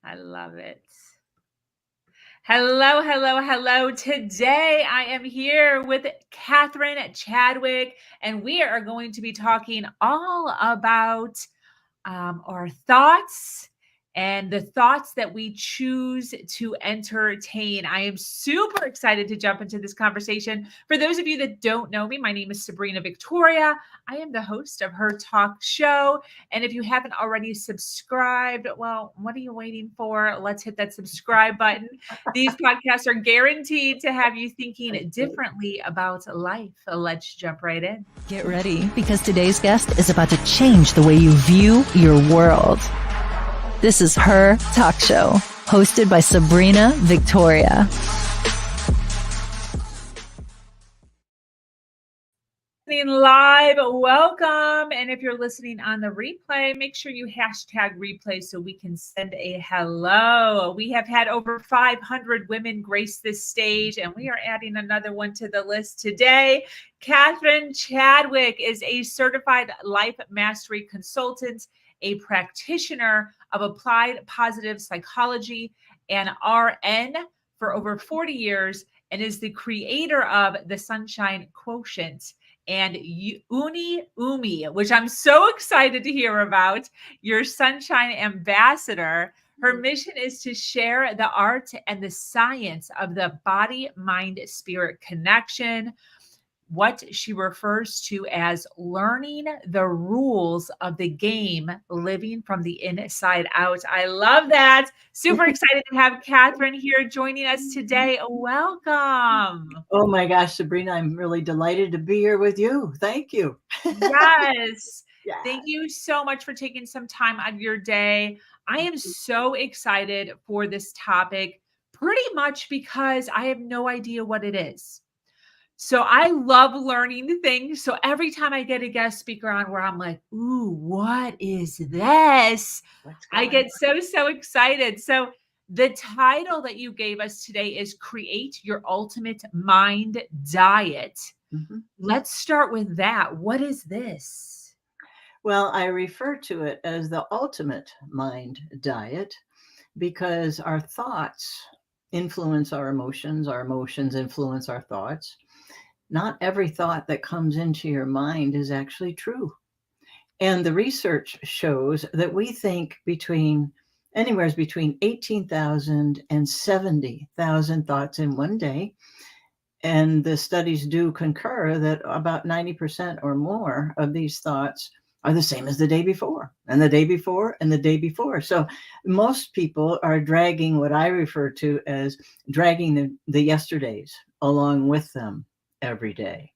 I love it. Hello, hello, hello. Today I am here with Catherine Chadwick, and we are going to be talking all about our thoughts and the thoughts that we choose to entertain. I am super excited to jump into this conversation. For those of you that don't know me, my name is Sabrina Victoria. I am the host of her talk show. And if you haven't already subscribed, well, what are you waiting for? Let's hit that subscribe button. These podcasts are guaranteed to have you thinking differently about life. Let's jump right in. Get ready, because today's guest is about to change the way you view your world. This is Her Talk Show, hosted by Sabrina Victoria. Live, welcome. And if you're listening on the replay, make sure you hashtag replay so we can send a hello. We have had over 500 women grace this stage, and we are adding another one to the list today. Catherine Chadwick is a certified life mastery consultant, a practitioner of applied positive psychology, and RN for over 40 years, and is the creator of the Sunshine Quotient and UniUmi, which I'm so excited to hear about, your Sunshine Ambassador. Her mission is to share the art and the science of the body-mind-spirit connection, what she refers to as learning the rules of the game, living from the inside out. I love that. Super excited to have Catherine here joining us today. Welcome. Oh my gosh, Sabrina, I'm really delighted to be here with you. Thank you. Yes. Yeah. Thank you so much for taking some time out of your day. I am so excited for this topic, pretty much because I have no idea what it is. So I love learning things. So every time I get a guest speaker on where I'm like, ooh, what is this? I get so excited. So the title that you gave us today is Create Your Ultimate Mind Diet. Mm-hmm. Let's start with that. What is this? Well, I refer to it as the ultimate mind diet because our thoughts influence our emotions influence our thoughts. Not every thought that comes into your mind is actually true. And the research shows that we think anywhere between 18,000 and 70,000 thoughts in one day. And the studies do concur that about 90% or more of these thoughts are the same as the day before, and the day before, and the day before. So most people are dragging what I refer to as dragging the yesterdays along with them every day.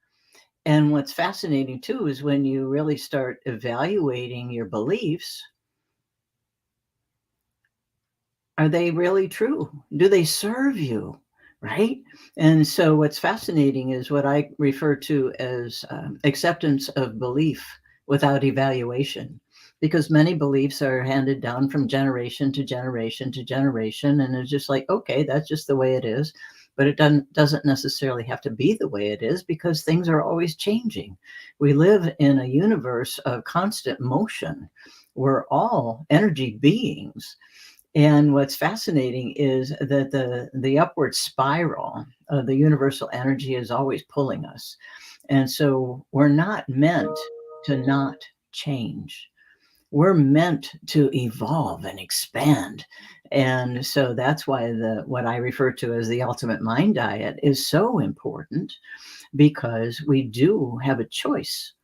And what's fascinating too is when you really start evaluating your beliefs, are they really true? Do they serve you? Right? And so what's fascinating is what I refer to as acceptance of belief without evaluation, because many beliefs are handed down from generation to generation to generation. And it's just like, okay, that's just the way it is. But it doesn't necessarily have to be the way it is, because things are always changing. We live in a universe of constant motion. We're all energy beings. And what's fascinating is that the upward spiral of the universal energy is always pulling us. And so we're not meant to not change. We're meant to evolve and expand. And so that's why what I refer to as the ultimate mind diet is so important, because we do have a choice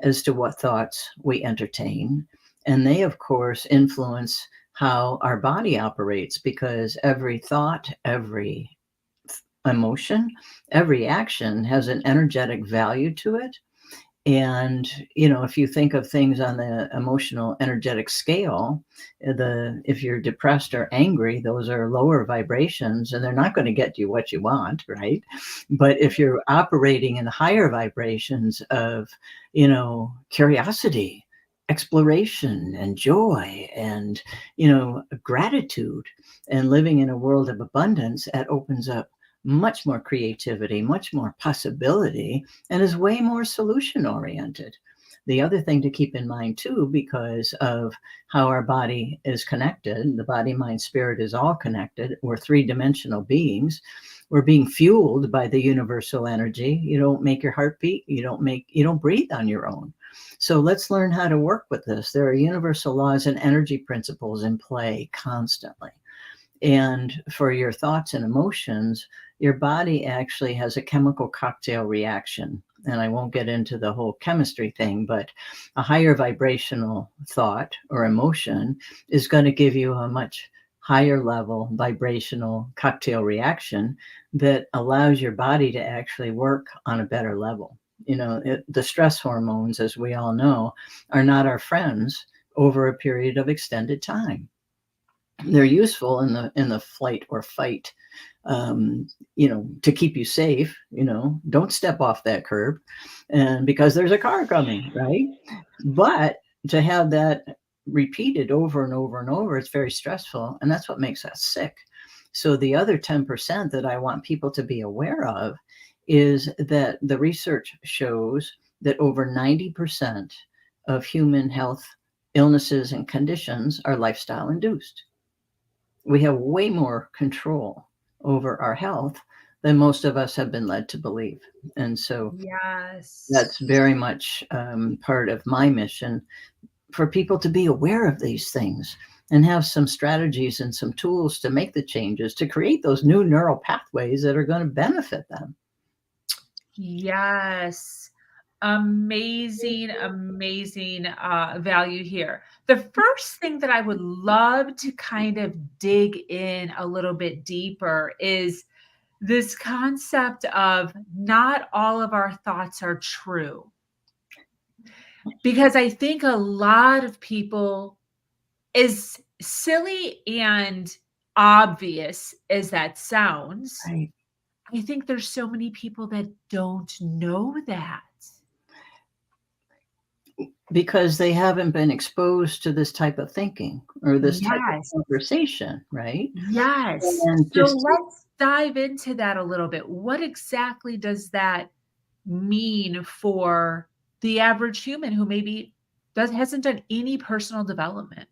as to what thoughts we entertain. And they, of course, influence how our body operates, because every thought, every emotion, every action has an energetic value to it. And, if you think of things on the emotional energetic scale, if you're depressed or angry, those are lower vibrations and they're not going to get you what you want, right? But if you're operating in higher vibrations of, curiosity, exploration and joy and, gratitude, and living in a world of abundance, that opens up much more creativity, much more possibility, and is way more solution oriented. the other thing to keep in mind too, because of how our body is connected, the body, mind, spirit is all connected. We're three-dimensional beings. We're being fueled by the universal energy. You don't make your heart beat. You don't breathe on your own. So let's learn how to work with this. There are universal laws and energy principles in play constantly. And for your thoughts and emotions, your body actually has a chemical cocktail reaction. And I won't get into the whole chemistry thing, but a higher vibrational thought or emotion is going to give you a much higher level vibrational cocktail reaction that allows your body to actually work on a better level. The stress hormones, as we all know, are not our friends over a period of extended time. They're useful in the flight or fight, to keep you safe. Don't step off that curb, and because there's a car coming, right? But to have that repeated over and over and over, it's very stressful, and that's what makes us sick. So the other 10% that I want people to be aware of is that the research shows that over 90% of human health illnesses and conditions are lifestyle induced. We have way more control over our health than most of us have been led to believe. And so Yes, that's very much part of my mission, for people to be aware of these things and have some strategies and some tools to make the changes, to create those new neural pathways that are going to benefit them. yes. Amazing, amazing value here. The first thing that I would love to kind of dig in a little bit deeper is this concept of not all of our thoughts are true. Because I think a lot of people, as silly and obvious as that sounds, Right. I think there's so many people that don't know that. Because they haven't been exposed to this type of thinking or this type of Yes. conversation, right? Yes. And So just let's dive into that a little bit. What exactly does that mean for the average human who maybe hasn't done any personal development?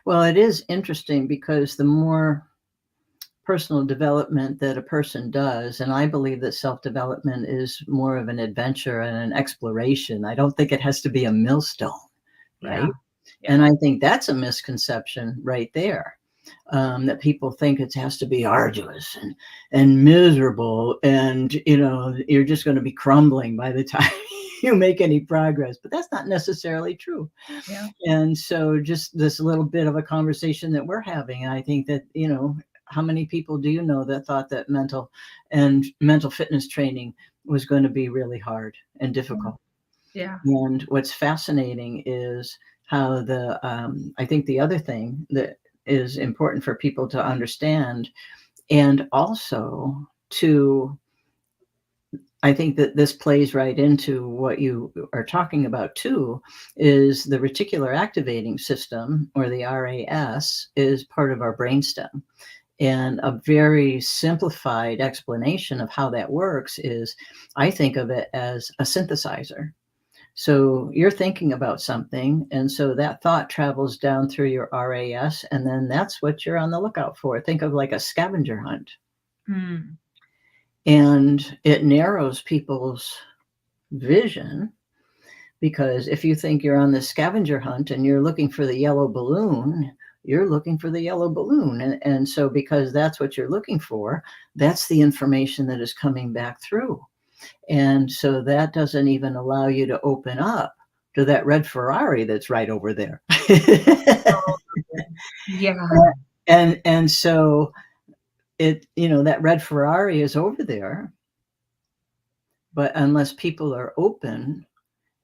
well, it is interesting, because the more personal development that a person does, and I believe that self-development is more of an adventure and an exploration. I don't think it has to be a millstone, right? Yeah. And I think that's a misconception right there. That people think it has to be arduous and miserable, and you're just going to be crumbling by the time you make any progress. But that's not necessarily true. Yeah. And so just this little bit of a conversation that we're having, I think that, how many people do you know that thought that mental fitness training was going to be really hard and difficult? Yeah. And what's fascinating is how I think the other thing that is important for people to understand, and also I think that this plays right into what you are talking about too, is the reticular activating system, or the RAS, is part of our brainstem. And a very simplified explanation of how that works is, I think of it as a synthesizer. So you're thinking about something, and so that thought travels down through your RAS, and then that's what you're on the lookout for. Think of like a scavenger hunt. Mm. And it narrows people's vision, because if you think you're on the scavenger hunt and you're looking for the yellow balloon, you're looking for the yellow balloon. And so because that's what you're looking for, that's the information that is coming back through. And so that doesn't even allow you to open up to that red Ferrari that's right over there. Yeah. And so that red Ferrari is over there, but unless people are open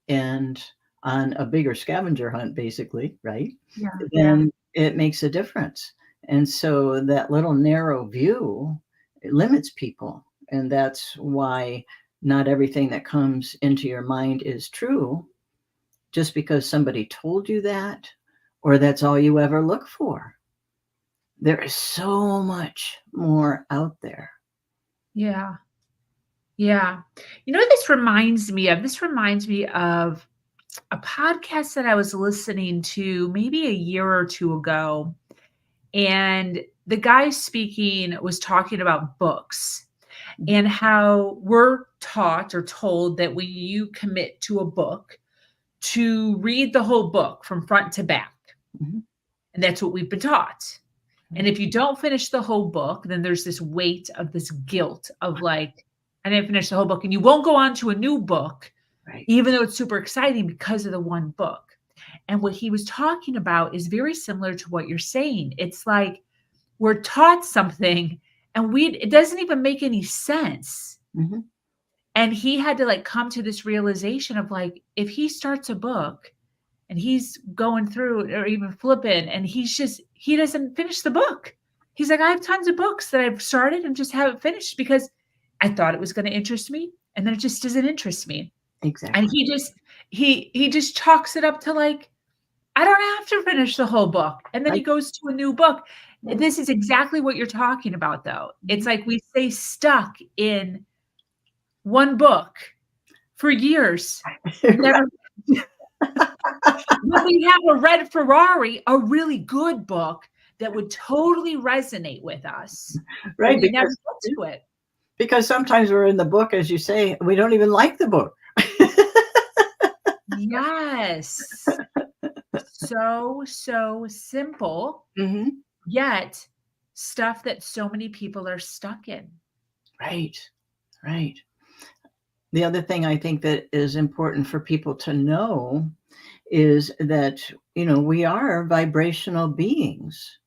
and on a bigger scavenger hunt, basically, right? Yeah. Then it makes a difference. And so that little narrow view, it limits people. And that's why not everything that comes into your mind is true, just because somebody told you that, or that's all you ever look for. There is so much more out there. Yeah. Yeah. You know what this reminds me of? This reminds me of a podcast that I was listening to maybe a year or two ago. And the guy speaking was talking about books and how we're taught or told that when you commit to a book, to read the whole book from front to back. Mhm. And that's what we've been taught. And if you don't finish the whole book, then there's this weight of this guilt of like, I didn't finish the whole book. And you won't go on to a new book, Right. even though it's super exciting because of the one book. And what he was talking about is very similar to what you're saying. It's like we're taught something and it doesn't even make any sense. Mhm. And he had to like come to this realization of like, if he starts a book and he's going through or even flipping and he doesn't finish the book. He's like, I have tons of books that I've started and just haven't finished because I thought it was going to interest me and then it just doesn't interest me. Exactly. And he just chalks it up to like, I don't have to finish the whole book. And then he Right. goes to a new book. Yeah. This is exactly what you're talking about though. It's like we stay stuck in one book for years. Never when we have a red Ferrari, a really good book that would totally resonate with us, but Right, we never get to it. because sometimes we're in the book, as you say, we don't even like the book. Yes. So simple, Mhm. yet stuff that so many people are stuck in. Right, right. The other thing I think that is important for people to know is that, we are vibrational beings.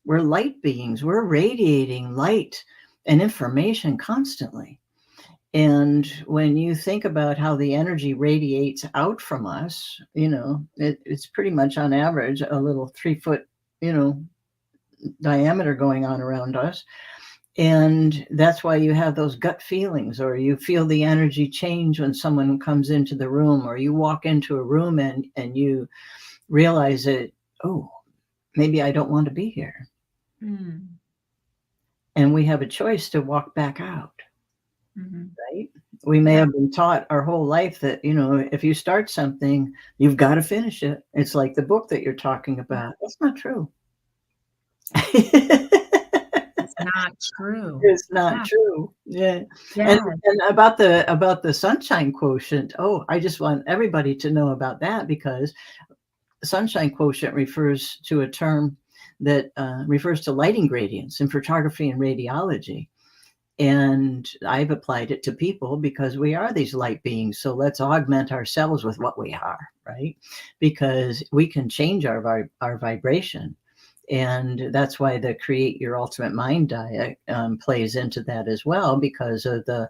We're light beings. We're radiating light and information constantly. And when you think about how the energy radiates out from us, it's pretty much on average a little 3-foot, diameter going on around us. And that's why you have those gut feelings, or you feel the energy change when someone comes into the room, or you walk into a room and you realize that, oh, maybe I don't want to be here. Mm. And we have a choice to walk back out, Mhm. right? We may Yeah. have been taught our whole life that, if you start something, you've got to finish it. It's like the book that you're talking about. That's not true. It's not true. It's not Yeah. true. Yeah. Yeah. And about the sunshine quotient, I just want everybody to know about that, because sunshine quotient refers to a term that refers to lighting gradients in photography and radiology. And I've applied it to people because we are these light beings. So let's augment ourselves with what we are, right? Because we can change our vibration. And that's why the Create Your Ultimate Mind diet plays into that as well, because of the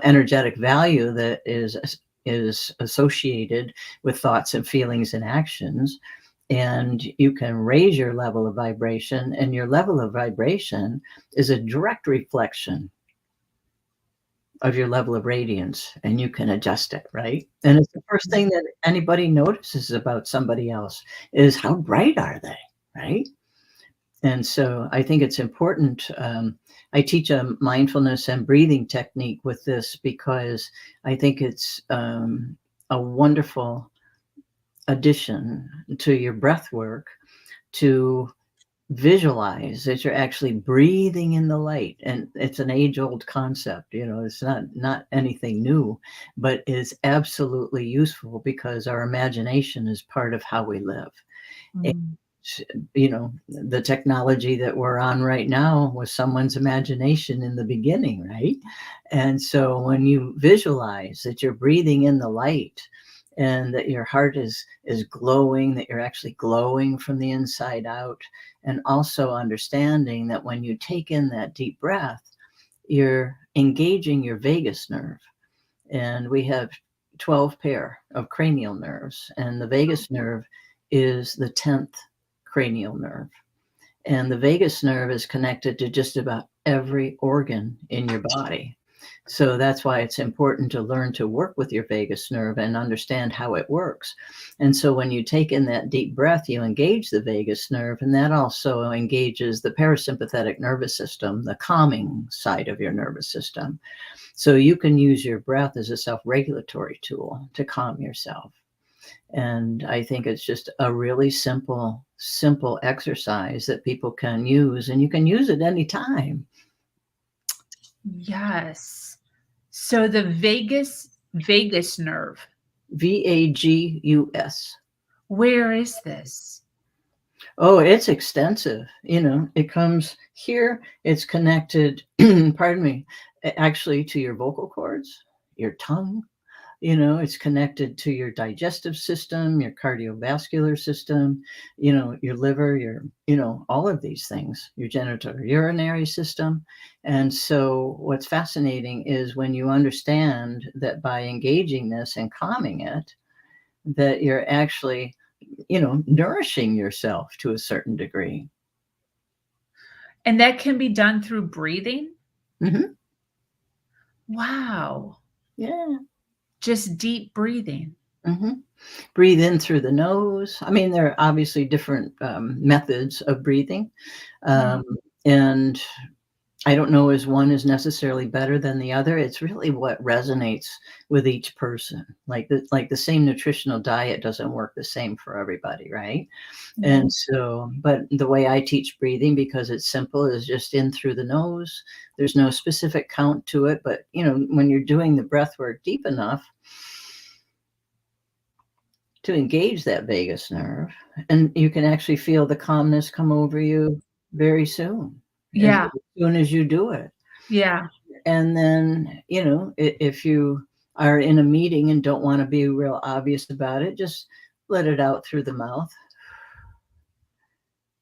energetic value that is associated with thoughts and feelings and actions. And you can raise your level of vibration, and your level of vibration is a direct reflection of your level of radiance, and you can adjust it, right? And it's the first thing that anybody notices about somebody else is how bright are they, right? And so I think it's important. I teach a mindfulness and breathing technique with this because I think it's a wonderful addition to your breath work to visualize that you're actually breathing in the light. And it's an age-old concept, it's not anything new, but is absolutely useful because our imagination is part of how we live. Mm. The technology that we're on right now was someone's imagination in the beginning, right? And so when you visualize that you're breathing in the light and that your heart is glowing, that you're actually glowing from the inside out, and also understanding that when you take in that deep breath, you're engaging your vagus nerve. And we have 12 pair of cranial nerves, and the vagus nerve is the 10th cranial nerve. And the vagus nerve is connected to just about every organ in your body. So that's why it's important to learn to work with your vagus nerve and understand how it works. And so when you take in that deep breath, you engage the vagus nerve, and that also engages the parasympathetic nervous system, the calming side of your nervous system. So you can use your breath as a self-regulatory tool to calm yourself. And I think it's just a really simple exercise that people can use, and you can use it anytime. Yes. So the vagus nerve. VAGUS. Where is this? Oh, it's extensive. It comes here. It's connected, pardon me, actually to your vocal cords, your tongue. It's connected to your digestive system, your cardiovascular system, your liver, all of these things, your genitourinary system. And so what's fascinating is when you understand that by engaging this and calming it, that you're actually, nourishing yourself to a certain degree. And that can be done through breathing? Mm-hmm. Wow. Yeah. Just deep breathing. Mm-hmm. Breathe in through the nose. I mean, there are obviously different methods of breathing. And I don't know as one is necessarily better than the other. It's really what resonates with each person. Like the same nutritional diet doesn't work the same for everybody, right? Mm-hmm. And so, but the way I teach breathing, because it's simple, is just in through the nose. There's no specific count to it, but when you're doing the breath work deep enough to engage that vagus nerve, and you can actually feel the calmness come over you very soon. Yeah. As soon as you do it. Yeah. And then, if you are in a meeting and don't want to be real obvious about it, just let it out through the mouth.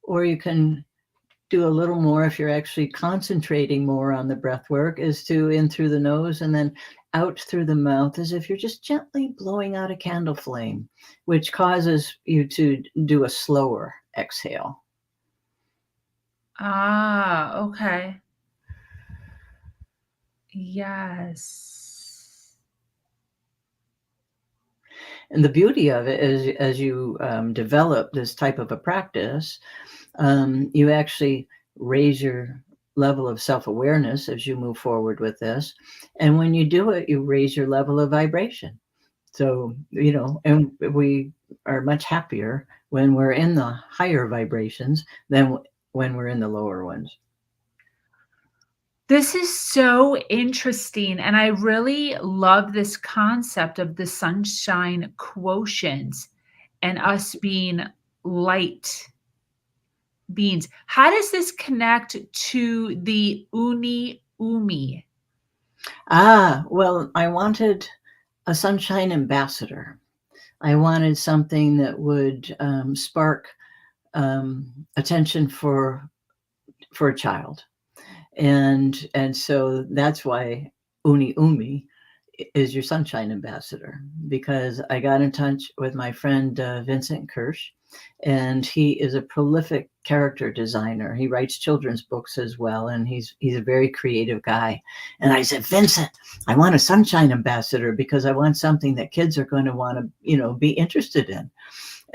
Or you can do a little more if you're actually concentrating more on the breath work, is to in through the nose and then out through the mouth, as if you're just gently blowing out a candle flame, which causes you to do a slower exhale. Ah, okay. Yes. And the beauty of it is, as you develop this type of a practice, you actually raise your level of self-awareness as you move forward with this. And when you do it, you raise your level of vibration. So, and we are much happier when we're in the higher vibrations than when we're in the lower ones. This is so interesting. And I really love this concept of the sunshine quotient and us being light beings. How does this connect to the UniUmi? Well, I wanted a sunshine ambassador. I wanted something that would spark attention for a child. And so that's why UniUmi is your sunshine ambassador, because I got in touch with my friend Vincent Kirsch, and he is a prolific character designer. He writes children's books as well, and he's a very creative guy. And I said, Vincent, I want a sunshine ambassador because I want something that kids are going to want to, be interested in.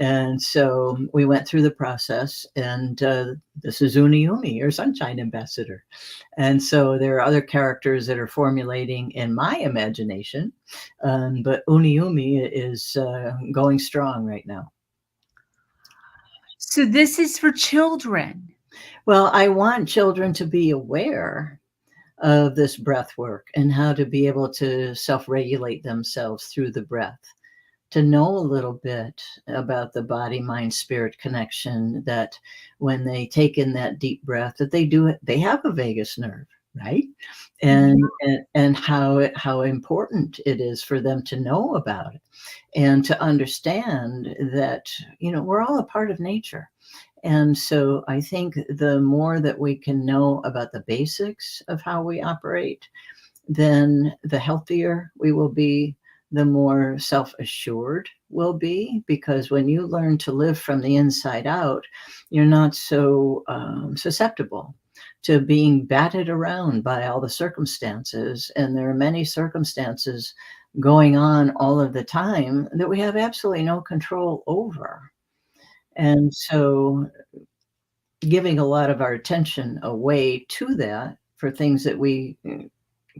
And so we went through the process, and this is UniUmi, your sunshine ambassador. And so there are other characters that are formulating in my imagination, but UniUmi is going strong right now. So this is for children. Well, I want children to be aware of this breath work and how to be able to self-regulate themselves through the breath, to know a little bit about the body, mind, spirit connection, that when they take in that deep breath, that they have a vagus nerve, right? And how important it is for them to know about it, and to understand that, we're all a part of nature. And so I think the more that we can know about the basics of how we operate, then the healthier we will be, the more self-assured we'll be, because when you learn to live from the inside out, you're not so susceptible to being batted around by all the circumstances. And there are many circumstances going on all of the time that we have absolutely no control over. And so giving a lot of our attention away to that for things that we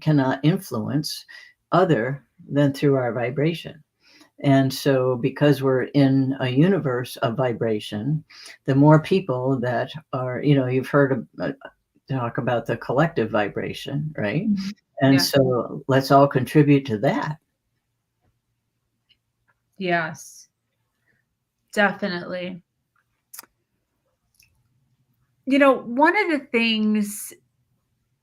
cannot influence other than through our vibration. And so because we're in a universe of vibration, the more people that are, you've heard talk about the collective vibration, right? Mhm. And Yeah. so let's all contribute to that. Yes, definitely. One of the things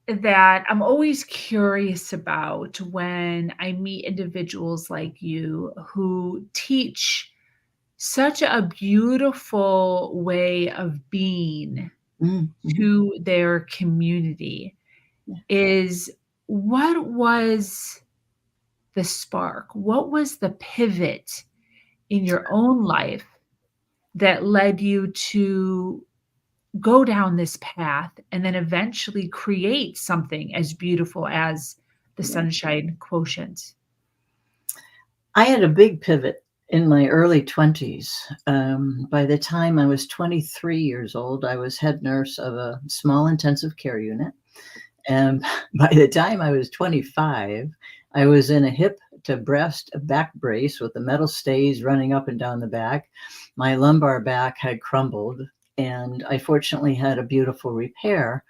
that I'm always curious about when I meet individuals like you who teach such a beautiful way of being Mm-hmm. to their community is, what was the spark? What was the pivot in your own life that led you to go down this path and then eventually create something as beautiful as the Sunshine Quotient? I had a big pivot in my early 20s. By the time I was 23 years old, I was head nurse of a small intensive care unit. And by the time I was 25, I was in a hip to breast back brace with the metal stays running up and down the back. My lumbar back had crumbled, and I fortunately had a beautiful repair.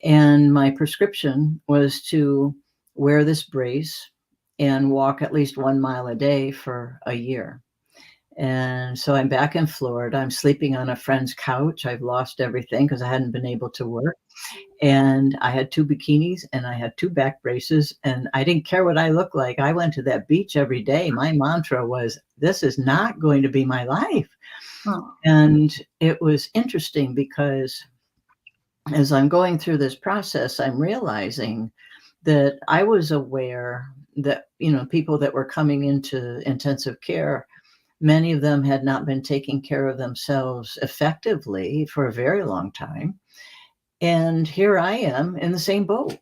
And my prescription was to wear this brace and walk at least 1 mile a day for a year. And so I'm back in Florida. I'm sleeping on a friend's couch. I've lost everything because I hadn't been able to work. And I had 2 bikinis and I had 2 back braces, and I didn't care what I looked like. I went to that beach every day. My mantra was, this is not going to be my life. Oh. And it was interesting because as I'm going through this process, I'm realizing that I was aware that, people that were coming into intensive care, many of them had not been taking care of themselves effectively for a very long time. And here I am in the same boat.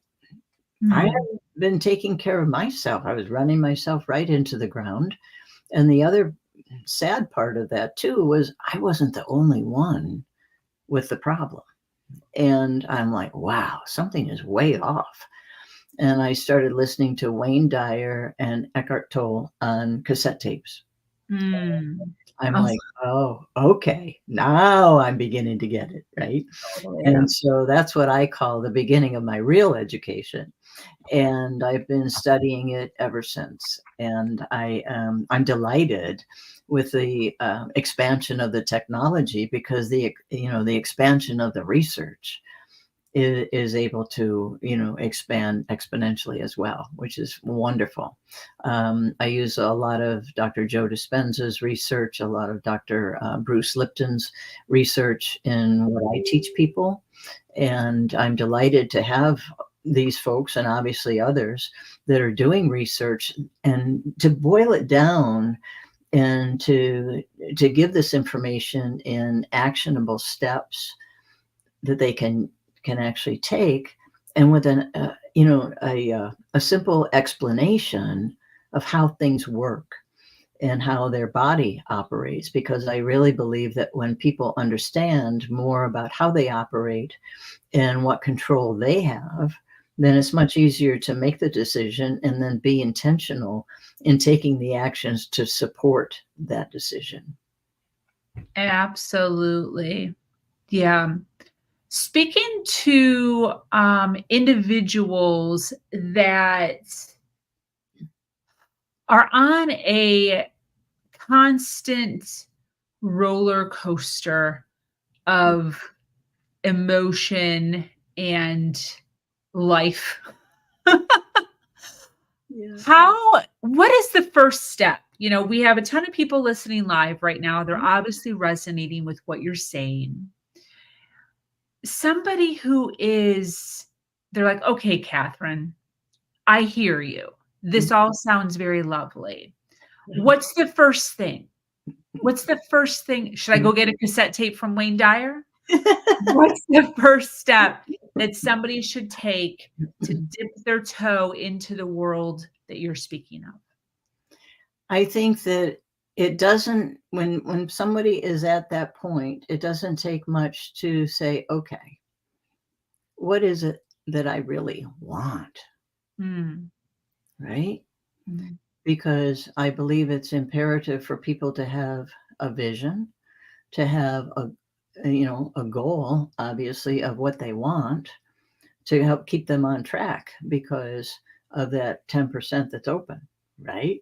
I haven't been taking care of myself. I was running myself right into the ground. And the other sad part of that too was I wasn't the only one with the problem. And I'm like, wow, something is way off. And I started listening to Wayne Dyer and Eckhart Tolle on cassette tapes. I'm like, oh, okay, now I'm beginning to get it, right? And so that's what I call the beginning of my real education. And I've been studying it ever since. And I'm delighted with the expansion of the technology, because the expansion of the research is able to, expand exponentially as well, which is wonderful. I use a lot of Dr. Joe Dispenza's research, a lot of Dr. Bruce Lipton's research in what I teach people. And I'm delighted to have these folks, and obviously others, that are doing research, and to boil it down and to give this information in actionable steps that they can actually take, and with a simple explanation of how things work and how their body operates. Because I really believe that when people understand more about how they operate and what control they have, then it's much easier to make the decision and then be intentional in taking the actions to support that decision. Absolutely. Yeah. Speaking to individuals that are on a constant roller coaster of emotion and life, what is the first step? We have a ton of people listening live right now. They're obviously resonating with what you're saying. Somebody who they're like, okay, Catherine, I hear you. This all sounds very lovely. What's the first thing? What's the first thing? Should I go get a cassette tape from Wayne Dyer? What's the first step that somebody should take to dip their toe into the world that you're speaking of? I think that it doesn't, when somebody is at that point, it doesn't take much to say, okay, what is it that I really want? Mm. Right? Mm. Because I believe it's imperative for people to have a vision, to have a goal, obviously, of what they want, to help keep them on track because of that 10% that's open, right?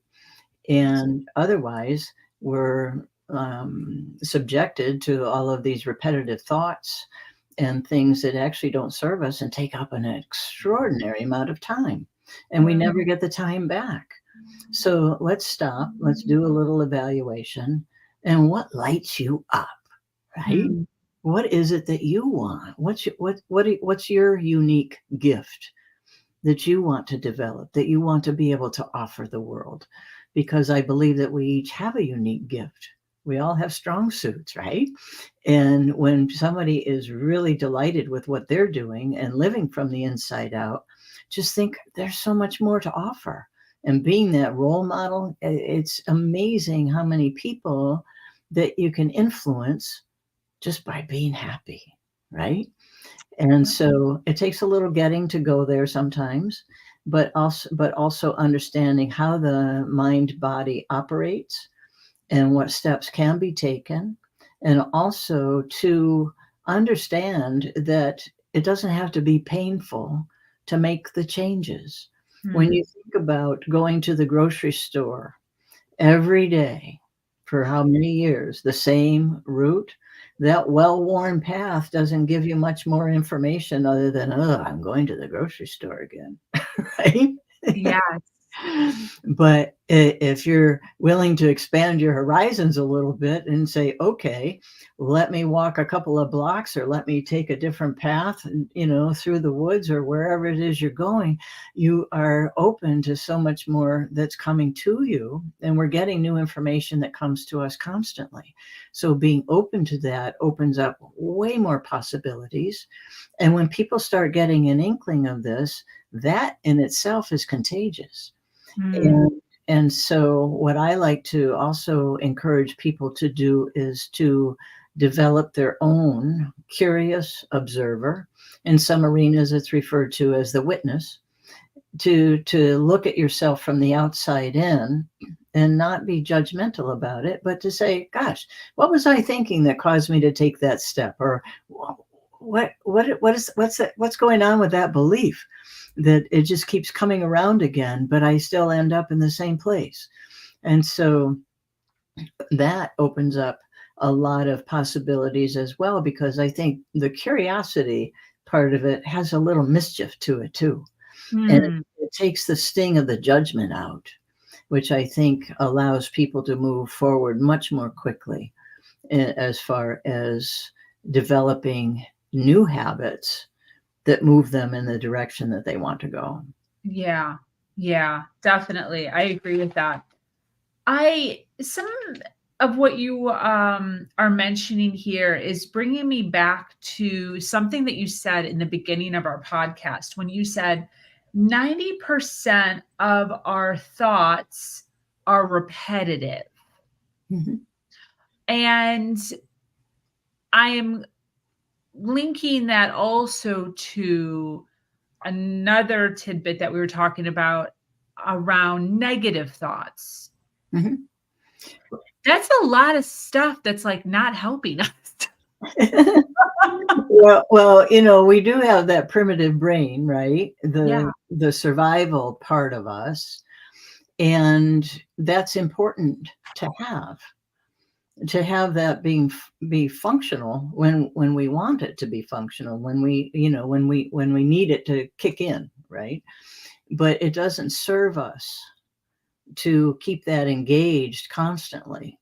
And otherwise, we're subjected to all of these repetitive thoughts and things that actually don't serve us and take up an extraordinary amount of time. And we never get the time back. So let's stop. Let's do a little evaluation. And what lights you up, right? Mm. What is it that you want? What's your unique gift that you want to develop, that you want to be able to offer the world? Because I believe that we each have a unique gift. We all have strong suits, right? And when somebody is really delighted with what they're doing and living from the inside out, just think there's so much more to offer. And being that role model, it's amazing how many people that you can influence just by being happy, right? And so it takes a little getting to go there sometimes, but also understanding how the mind body operates and what steps can be taken, and also to understand that it doesn't have to be painful to make the changes. When you think about going to the grocery store every day for how many years, the same route, that well-worn path doesn't give you much more information other than, oh, I'm going to the grocery store again, right? Yes. But if you're willing to expand your horizons a little bit and say, okay, let me walk a couple of blocks or let me take a different path, through the woods or wherever it is you're going, you are open to so much more that's coming to you. And we're getting new information that comes to us constantly. So being open to that opens up way more possibilities. And when people start getting an inkling of this, that in itself is contagious. And so what I like to also encourage people to do is to develop their own curious observer. In some arenas, it's referred to as the witness, to look at yourself from the outside in and not be judgmental about it, but to say, gosh, what was I thinking that caused me to take that step? Or what's going on with that belief that it just keeps coming around again, but I still end up in the same place? And so that opens up a lot of possibilities as well, because I think the curiosity part of it has a little mischief to it too. And it takes the sting of the judgment out, which I think allows people to move forward much more quickly as far as developing new habits that move them in the direction that they want to go. Yeah, definitely. I agree with that. Some of what you are mentioning here is bringing me back to something that you said in the beginning of our podcast, when you said 90% of our thoughts are repetitive. Mm-hmm. And I am linking that also to another tidbit that we were talking about around negative thoughts. Mm-hmm. That's a lot of stuff that's like not helping us. Well, we do have that primitive brain, right? The survival part of us. And that's important to have that be functional when we want it to be functional, when we need it to kick in, right? But it doesn't serve us to keep that engaged constantly.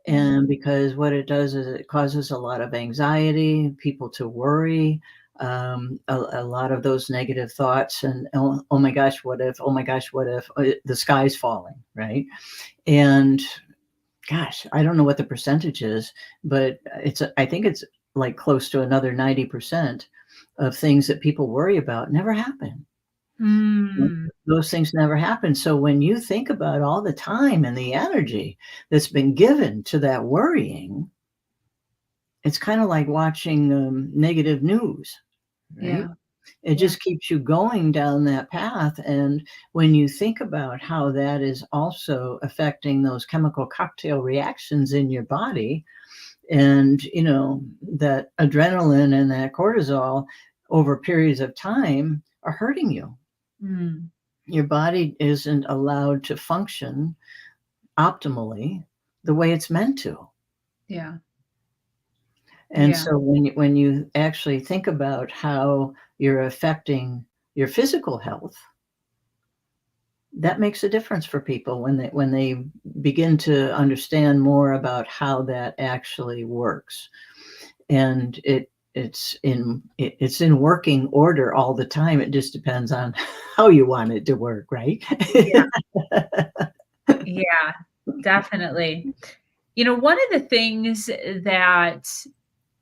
And because what it does is it causes a lot of anxiety, people to worry, a lot of those negative thoughts, and oh my gosh, what if? Oh my gosh, what if the sky's falling, right? And gosh, I don't know what the percentage is, but I think it's like close to another 90% of things that people worry about never happen. Mm. Those things never happen. So when you think about all the time and the energy that's been given to that worrying, it's kind of like watching negative news, right? Yeah. It Yeah. just keeps you going down that path. And when you think about how that is also affecting those chemical cocktail reactions in your body, and that adrenaline and that cortisol over periods of time are hurting you. Mm. Your body isn't allowed to function optimally the way it's meant to. Yeah. And Yeah. so when you actually think about how you're affecting your physical health, that makes a difference for people when they begin to understand more about how that actually works. And it's in working order all the time. It just depends on how you want it to work, right? Yeah. Yeah. Definitely. One of the things that,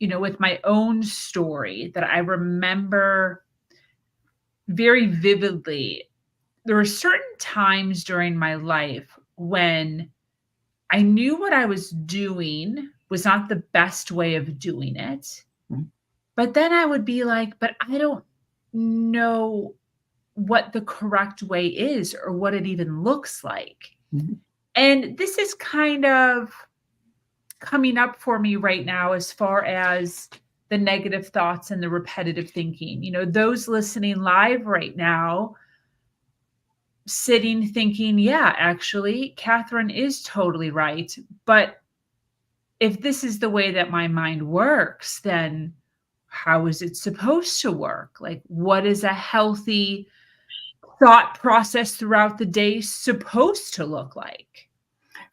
with my own story that I remember very vividly, there were certain times during my life when I knew what I was doing was not the best way of doing it. Mhm. But then I would be like, but I don't know what the correct way is or what it even looks like. Mhm. And this is kind of coming up for me right now as far as the negative thoughts and the repetitive thinking. Those listening live right now, sitting thinking, yeah, actually, Catherine is totally right. But if this is the way that my mind works, then how is it supposed to work? Like, what is a healthy thought process throughout the day supposed to look like?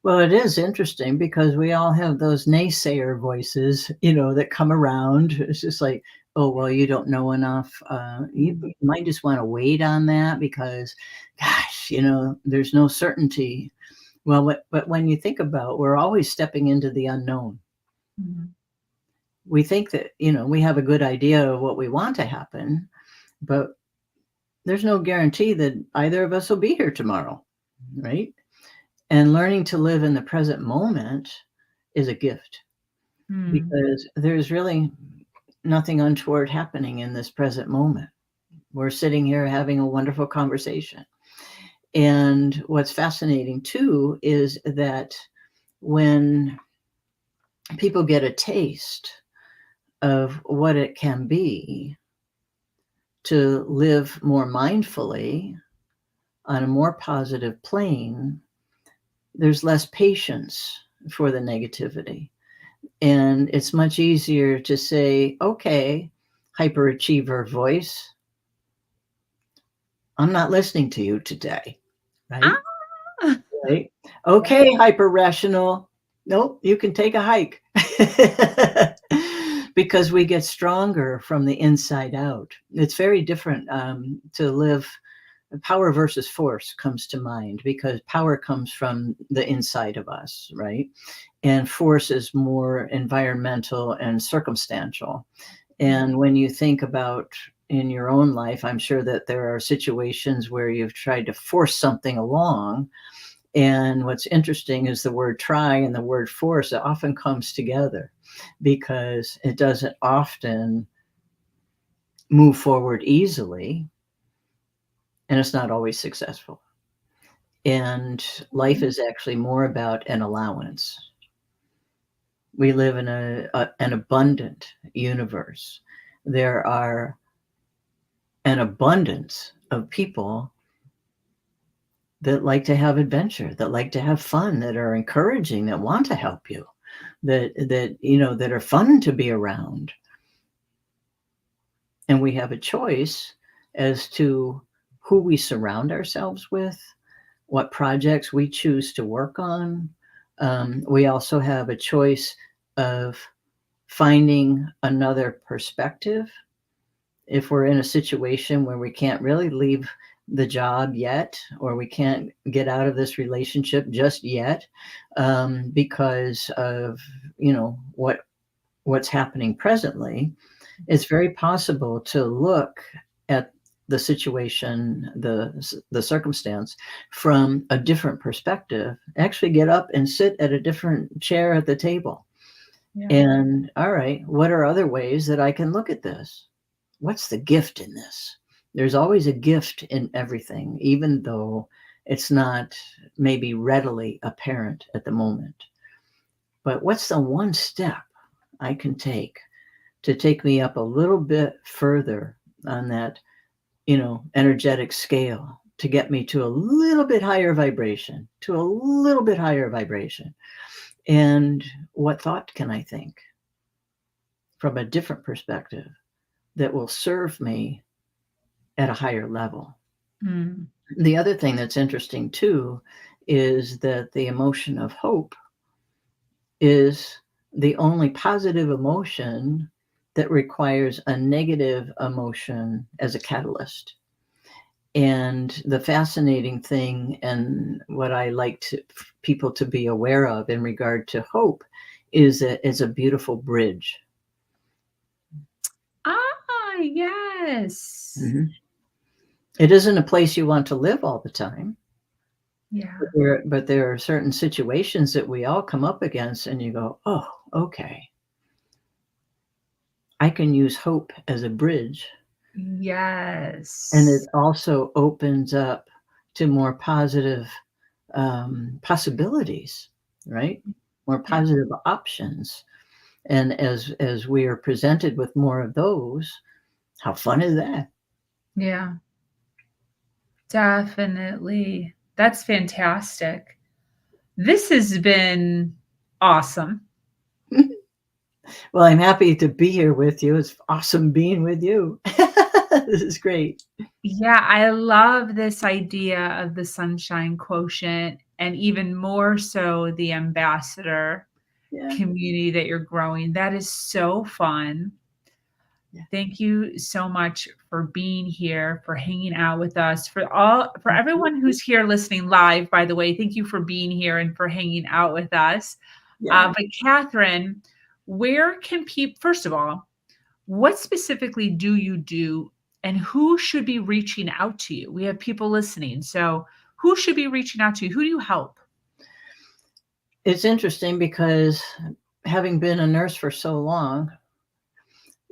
Well, it is interesting because we all have those naysayer voices, that come around. It's just like, oh, well, you don't know enough. You might just want to wait on that because, gosh, there's no certainty. Well, but when you think about, we're always stepping into the unknown. Mhm. We think that, we have a good idea of what we want to happen, but there's no guarantee that either of us will be here tomorrow, right? And learning to live in the present moment is a gift Mm. because there's really nothing untoward happening in this present moment. We're sitting here having a wonderful conversation. And what's fascinating too is that when people get a taste of what it can be to live more mindfully on a more positive plane, there's less patience for the negativity. And it's much easier to say, okay, hyperachiever voice, I'm not listening to you today, right? Ah! Right? Okay, hyper rational. Nope, you can take a hike. Because we get stronger from the inside out. It's very different to live. Power versus force comes to mind because power comes from the inside of us, right? And force is more environmental and circumstantial. And when you think about in your own life, I'm sure that there are situations where you've tried to force something along. And what's interesting is the word try and the word force, it often comes together because it doesn't often move forward easily and it's not always successful. And life is actually more about an allowance. We live in an abundant universe. There are an abundance of people that like to have adventure, that like to have fun, that are encouraging, that want to help you, that are fun to be around. And we have a choice as to who we surround ourselves with, what projects we choose to work on. We also have a choice of finding another perspective. If we're in a situation where we can't really leave the job yet, or we can't get out of this relationship just yet, because of what's happening presently, It's very possible to look at the situation, the circumstance from a different perspective, actually get up and sit at a different chair at the table. Yeah. And all right, what are other ways that I can look at this? What's the gift in this? There's always a gift in everything, even though it's not maybe readily apparent at the moment. But what's the one step I can take to take me up a little bit further on that, energetic scale, to get me to a little bit higher vibration, And what thought can I think from a different perspective that will serve me at a higher level? Mm. The other thing that's interesting too is that the emotion of hope is the only positive emotion that requires a negative emotion as a catalyst. And the fascinating thing, and what I like people to be aware of in regard to hope, is that it's a beautiful bridge. Ah, yes. Mhm. It isn't a place you want to live all the time. Yeah. But there are certain situations that we all come up against, and you go, oh, okay. I can use hope as a bridge. Yes. And it also opens up to more positive possibilities, right? More positive options. And as we are presented with more of those, how fun is that? Yeah. Definitely. That's fantastic. This has been awesome. Well, I'm happy to be here with you. It's awesome being with you. This is great. Yeah, I love this idea of the sunshine quotient, and even more so the ambassador Yeah. community that you're growing. That is so fun. Yeah. Thank you so much for being here, for hanging out with us, for everyone who's here listening live, by the way. Thank you for being here and for hanging out with us. Yeah. But Catherine, where can people, first of all, what specifically do you do and who should be reaching out to you? We have people listening. So who should be reaching out to you? Who do you help? It's interesting because having been a nurse for so long,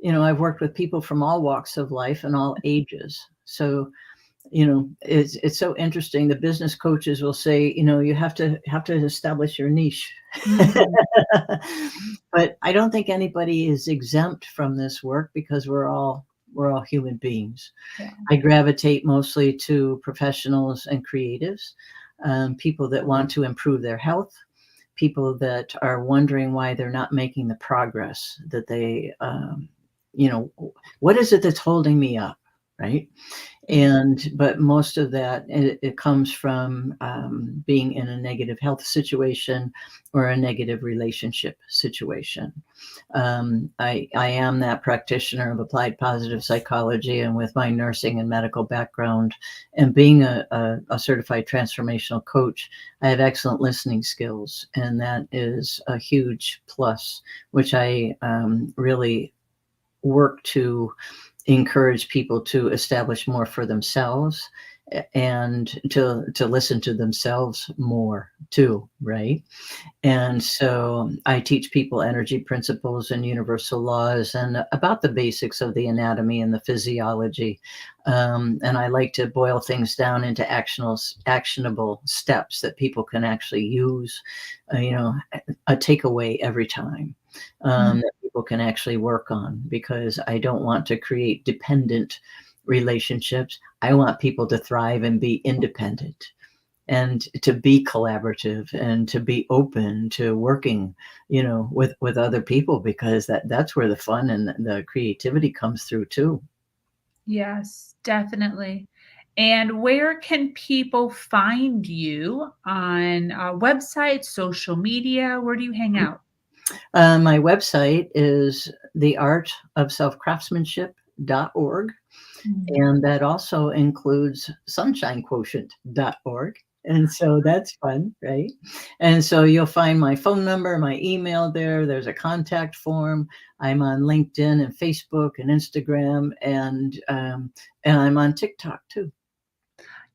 I've worked with people from all walks of life and all ages. So, it's so interesting. The business coaches will say, you have to establish your niche. Mhm. But I don't think anybody is exempt from this work because we're all human beings. Yeah. I gravitate mostly to professionals and creatives, people that want to improve their health, people that are wondering why they're not making the progress that they, what is it that's holding me up, right? But most of that, it comes from being in a negative health situation or a negative relationship situation. I am that practitioner of applied positive psychology, and with my nursing and medical background and being a certified transformational coach, I have excellent listening skills, and that is a huge plus, which I really work to encourage people to establish more for themselves and to listen to themselves more too, right? And so I teach people energy principles and universal laws and about the basics of the anatomy and the physiology. And I like to boil things down into actionable steps that people can actually use, a takeaway every time. That people can actually work on, because I don't want to create dependent relationships. I want people to thrive and be independent and to be collaborative and to be open to working, with other people, because that's where the fun and the creativity comes through too. Yes, definitely. And where can people find you on websites, social media? Where do you hang out? My website is theartofselfcraftsmanship.org. Mhm. And that also includes sunshinequotient.org. And so that's fun, right? And so you'll find my phone number, my email there. There's a contact form. I'm on LinkedIn and Facebook and Instagram, and I'm on TikTok too.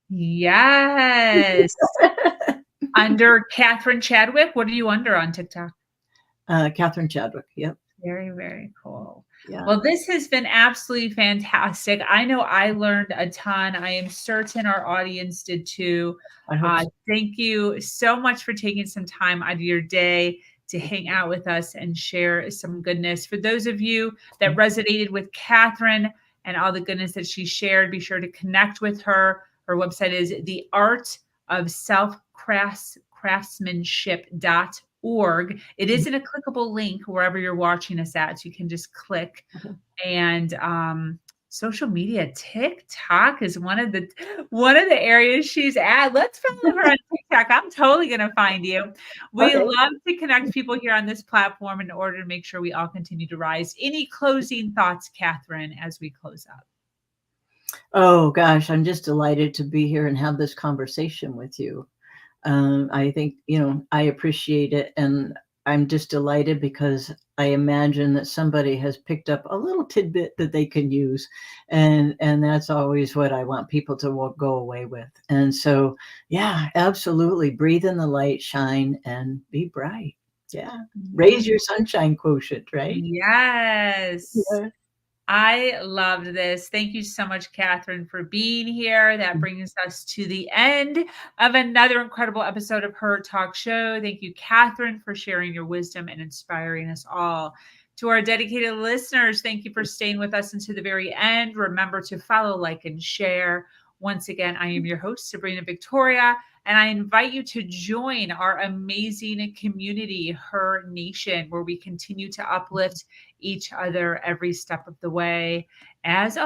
Yes. Under Catherine Chadwick. What are you under on TikTok? Catherine Chadwick. Yep. Very, very cool. Yeah. Well, this has been absolutely fantastic. I know I learned a ton. I am certain our audience did too. I hope so. Thank you so much for taking some time out of your day to hang out with us and share some goodness. For those of you that resonated with Catherine and all the goodness that she shared, be sure to connect with her. Her website is theartofselfcraftsmanship.org. It isn't a clickable link wherever you're watching us at, so you can just click. And social media, TikTok is one of the areas she's at. Let's follow her on TikTok. I'm totally gonna find you. We love to connect people here on this platform in order to make sure we all continue to rise. Any closing thoughts, Catherine, as we close up? Oh gosh, I'm just delighted to be here and have this conversation with you. I think, I appreciate it, and I'm just delighted because I imagine that somebody has picked up a little tidbit that they can use, and that's always what I want people to go away with. And so, yeah, absolutely, breathe in the light, shine, and be bright. Yeah, raise your sunshine quotient, right? Yes. Yeah. I loved this. Thank you so much, Catherine, for being here. That brings us to the end of another incredible episode of Her Talk Show. Thank you, Catherine, for sharing your wisdom and inspiring us all. To our dedicated listeners, thank you for staying with us until the very end. Remember to follow, like, and share. Once again, I am your host, Sabrina Victoria, and I invite you to join our amazing community, Her Nation, where we continue to uplift each other every step of the way. As